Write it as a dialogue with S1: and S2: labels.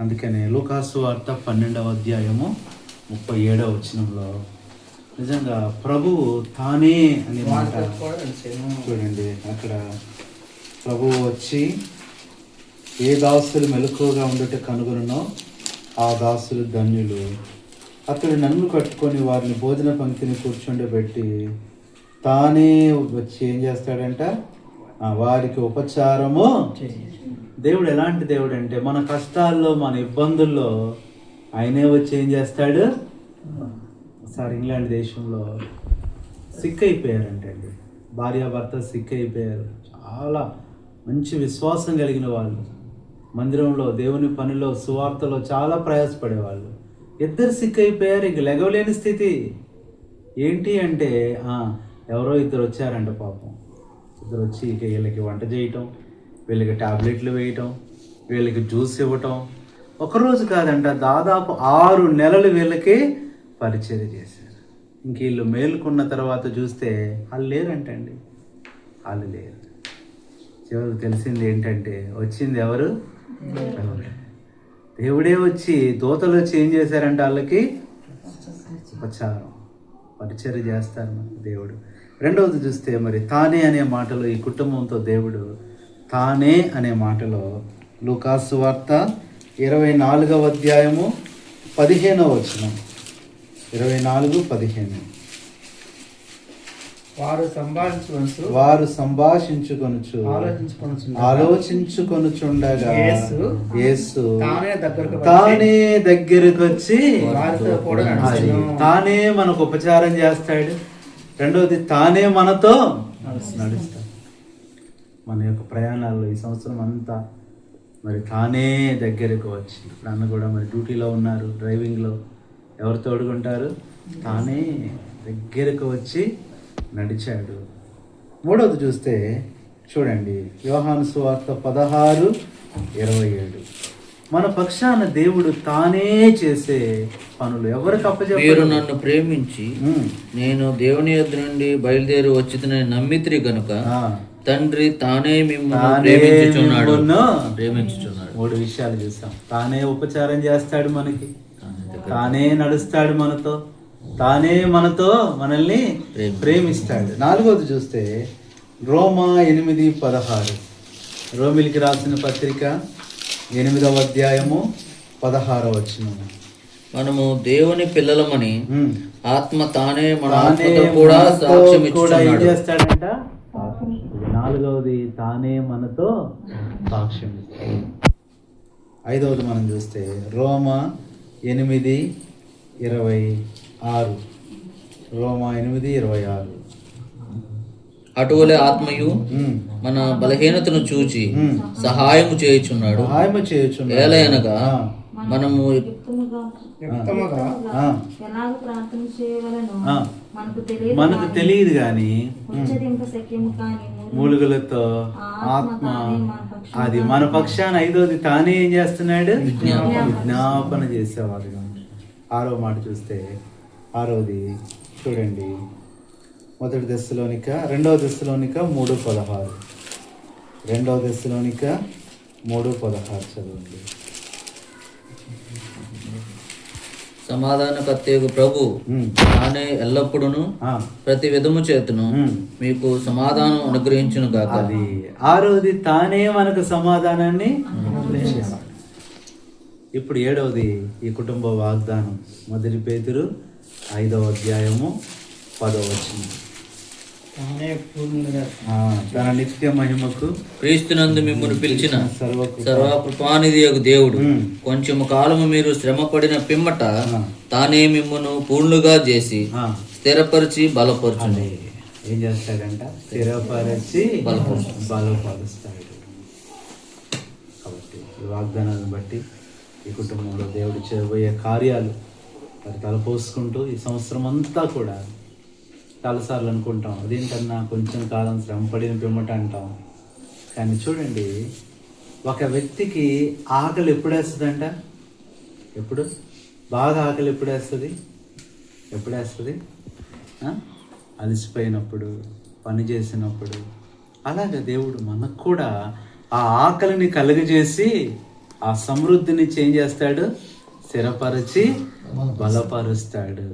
S1: అందుకనే లూకాసు వార్త 12వ అధ్యాయము 37వ వచనంలో నిజంగా ప్రభువు తానే అనే మాట చూడండి. అక్కడ ప్రభువు వచ్చి ఏ దాసులు మెలకువగా ఉండుట కనుగొనో ఆ దాసులు ధన్యులు. అతడు నన్ను కట్టుకొని వారిని భోజన పంక్తిని కూర్చుండబెట్టి తానే వచ్చి ఏం చేస్తాడంట, వారికి ఉపచారము. దేవుడు ఎలాంటి దేవుడు అంటే మన కష్టాల్లో మన ఇబ్బందుల్లో ఆయనే వచ్చి ఏం చేస్తాడు. ఒకసారి ఇంగ్లాండ్ దేశంలో సిక్ అయిపోయారంటండి, భార్యాభర్త సిక్ అయిపోయారు. చాలా మంచి విశ్వాసం కలిగిన వాళ్ళు, మందిరంలో దేవుని పనిలో సువార్తలో చాలా ప్రయాసపడేవాళ్ళు. ఇద్దరు సిక్ అయిపోయారు, ఇంక లెగవలేని స్థితి. ఏంటి అంటే ఎవరో ఇద్దరు వచ్చారంట పాపం. ఇద్దరు వచ్చి ఇక వీళ్ళకి వంట చేయటం, వీళ్ళకి టాబ్లెట్లు వేయటం, వీళ్ళకి జ్యూస్ ఇవ్వటం. ఒకరోజు కాదంట, దాదాపు 6 నెలలు వీళ్ళకి పరిచయం చేశారు. ఇంక వీళ్ళు మేలుకున్న తర్వాత చూస్తే వాళ్ళు లేరంటండి, వాళ్ళు లేరు. చివరికి తెలిసింది ఏంటంటే వచ్చింది ఎవరు? దేవుడే వచ్చి, దూతలు వచ్చి ఏం చేశారంటే వాళ్ళకి ఉపచారం, పరిచర్య చేస్తారు దేవుడు. రెండవది చూస్తే మరి తానే అనే మాటలో ఈ కుటుంబంతో దేవుడు తానే అనే మాటలో లూకాసు వార్త 24వ అధ్యాయము 15వ వచనం, 24:15. వారు సంభాషించుకొనుచు ఆలోచించుకొనుచుండగా యేసు తానే దగ్గరకు వచ్చి తానే మనకు ఉపచారం చేస్తాడు. రెండవది తానే మనతో నడుస్తాడు. మన యొక్క ప్రయాణాల్లో ఈ సంవత్సరం అంతా మరి తానే దగ్గరకు వచ్చి, ఇప్పుడు అన్న కూడా మరి డ్యూటీలో ఉన్నారు, డ్రైవింగ్లో ఎవరు తోడుకుంటారు? తానే దగ్గరకు వచ్చి నడిచాడు. మూడవది చూస్తే చూడండి, యోహాను సువార్త 16:27. మన పక్షాన దేవుడు తానే చేసే పనులు ఎవరికి అప్పచెప్పారు?
S2: మీరు నన్ను ప్రేమించి నేను దేవుని యొద్ద నుండి బయలుదేరి వచ్చిన నమ్మిత్రి గనుక తండ్రి తానే మిమ్మల్ని ప్రేమించుచున్నాడు.
S1: 3 విషయాలు చూసాం. తానే ఉపచారం చేస్తాడు మనకి, తానే నడుస్తాడు మనతో, తానే మనతో మనల్ని ప్రేమిస్తాడు. 4వది చూస్తే రోమా 8:16. రోమిలికి రాసిన పత్రిక 8వ అధ్యాయము 16వ వచనం.
S2: మనము దేవుని పిల్లలమని ఆత్మ తానే మన ఆత్మతో కూడా సాక్ష్యం
S1: ఏం చేస్తాడంట. 4వది తానే మనతో సాక్ష్యం ఇస్తాడు. 5వది మనం చూస్తే రోమా 8:26. రోమా 8:26.
S2: అటువలే ఆత్మయు మన బలహీనతను చూచి సహాయము చేయుచున్నాడు. ఏలయనగా మనము
S1: మనకు తెలియదు కానీ మూలుగులతో ఆత్మ అది మన పక్షాన. 5వది తానే ఏం చేస్తున్నాడు, విజ్ఞాపన చేసేవాడుగా. 6వ మాట చూస్తే 6వది చూడండి, 1 దెస్సలోనిక 2వ దెస్సలోనిక 3:16. 2వ దెస్సలోనిక 3:16 చదవండి.
S2: సమాధానకర్తయగు ప్రభు తానే ఎల్లప్పుడూ ప్రతి విధము చేతును మీకు సమాధానం అనుగ్రహించును గాక.
S1: అది 6వది తానే మనకు సమాధానాన్ని. ఇప్పుడు 7వది ఈ కుటుంబ వాగ్దానం. 1 పేతురు 5వ అధ్యాయము 10వ వచనం. తన నిత్య మహిమకు
S2: క్రీస్తునందు మిమ్మల్ని పిలిచిన సర్వకృపానిధియగు దేవుడు కొంచెము కాలము మీరు శ్రమ పడిన పిమ్మట తానే మిమ్మల్ని పూర్ణుగా చేసి స్థిరపరిచి బలపరచును.
S1: ఏం చేస్తాడంట? స్థిరపరిచి బలపరుస్తాడు. కాబట్టి ఈ వాగ్దానాన్ని బట్టి ఈ కుటుంబంలో దేవుడు చేయబోయే కార్యాలు మరి తలపోసుకుంటూ ఈ సంవత్సరం అంతా కూడా చాలాసార్లు అనుకుంటాం, అదేంటన్నా కొంచెం కాలం శ్రమ పడిన పిమ్మట అంటాం. కానీ చూడండి, ఒక వ్యక్తికి ఆకలి ఎప్పుడు వేస్తుందంట? ఎప్పుడు బాగా ఆకలి ఎప్పుడు వేస్తుంది? అలసిపోయినప్పుడు, పని చేసినప్పుడు. అలాగే దేవుడు మనకు కూడా ఆ ఆకలిని కలుగజేసి ఆ సమృద్ధిని చేంజ్ చేస్తాడు, స్థిరపరిచి బలపరుస్తాడు.